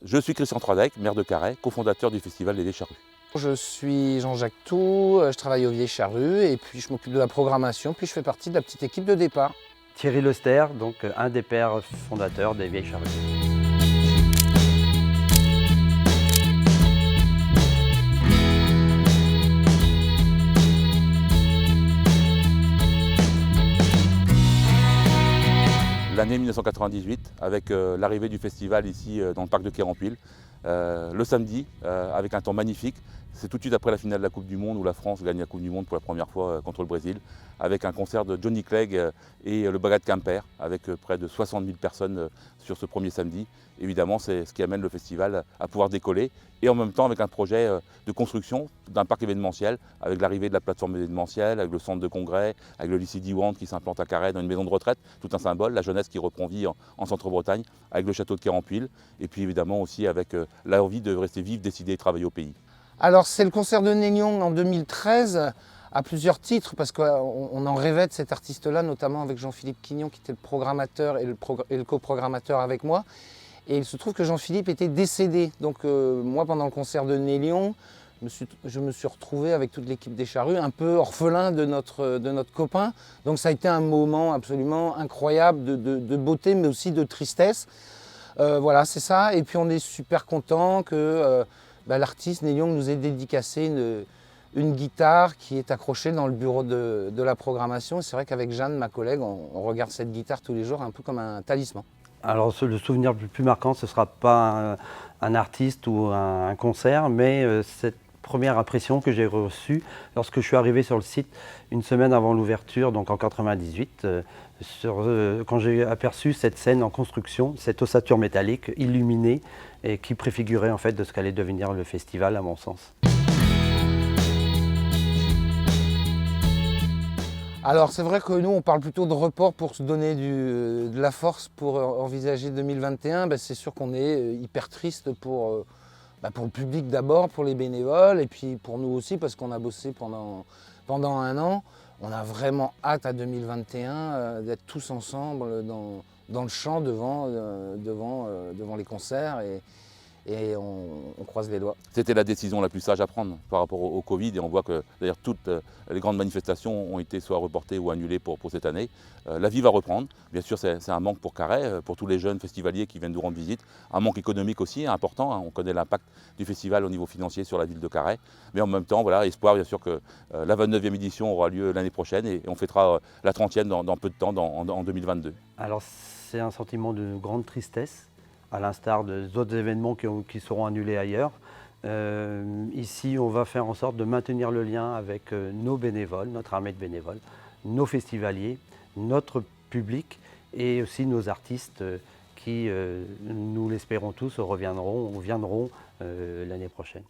Je suis Christian Troidec, maire de Carhaix, cofondateur du Festival des Vieilles Charrues. Je suis Jean-Jacques Tout, je travaille aux Vieilles Charrues et puis je m'occupe de la programmation, puis je fais partie de la petite équipe de départ. Thierry Lester, donc un des pères fondateurs des Vieilles Charrues. L'année 1998, avec l'arrivée du festival ici dans le parc de Quérampil, le samedi, avec un temps magnifique. C'est tout de suite après la finale de la Coupe du Monde où la France gagne la Coupe du Monde pour la première fois contre le Brésil, avec un concert de Johnny Clegg et le Bagad Kemper, avec près de 60 000 personnes sur ce premier samedi. Évidemment, c'est ce qui amène le festival à pouvoir décoller, et en même temps avec un projet de construction d'un parc événementiel, avec l'arrivée de la plateforme événementielle, avec le centre de congrès, avec le lycée Diwan qui s'implante à Carhaix dans une maison de retraite, tout un symbole, la jeunesse qui reprend vie en Centre-Bretagne, avec le château de Quérampil, et puis évidemment aussi avec l'envie de rester vivre, décider et travailler au pays. Alors c'est le concert de Neil Young en 2013 à plusieurs titres parce qu'on en rêvait de cet artiste-là, notamment avec Jean-Philippe Quignon qui était le programmateur et le coprogrammateur avec moi. Et il se trouve que Jean-Philippe était décédé. Donc moi pendant le concert de Neil Young, je me suis retrouvé avec toute l'équipe des Charrues, un peu orphelin de notre copain. Donc ça a été un moment absolument incroyable de beauté mais aussi de tristesse. Voilà, c'est ça. Et puis on est super content que l'artiste Neil Young nous ait dédicacé une guitare qui est accrochée dans le bureau de la programmation. C'est vrai qu'avec Jeanne, ma collègue, on regarde cette guitare tous les jours un peu comme un talisman. Alors le souvenir le plus marquant, ce ne sera pas un artiste ou un concert, mais cette première impression que j'ai reçue lorsque je suis arrivé sur le site une semaine avant l'ouverture, donc en 98, quand j'ai aperçu cette scène en construction, cette ossature métallique illuminée et qui préfigurait en fait de ce qu'allait devenir le festival à mon sens. Alors c'est vrai que nous on parle plutôt de report pour se donner de la force pour envisager 2021. C'est sûr qu'on est hyper triste pour le public d'abord, pour les bénévoles et puis pour nous aussi parce qu'on a bossé pendant un an. On a vraiment hâte à 2021 d'être tous ensemble dans le champ devant les concerts et on croise les doigts. C'était la décision la plus sage à prendre par rapport au Covid, et on voit que d'ailleurs toutes les grandes manifestations ont été soit reportées ou annulées pour cette année. La vie va reprendre. Bien sûr, c'est un manque pour Carhaix, pour tous les jeunes festivaliers qui viennent nous rendre visite. Un manque économique aussi important, hein. On connaît l'impact du festival au niveau financier sur la ville de Carhaix. Mais en même temps, voilà, espoir bien sûr que la 29e édition aura lieu l'année prochaine et on fêtera la 30e dans peu de temps, en 2022. Alors c'est un sentiment de grande tristesse, à l'instar des autres événements qui seront annulés ailleurs. Ici, on va faire en sorte de maintenir le lien avec nos bénévoles, notre armée de bénévoles, nos festivaliers, notre public et aussi nos artistes qui, nous l'espérons tous, viendront l'année prochaine.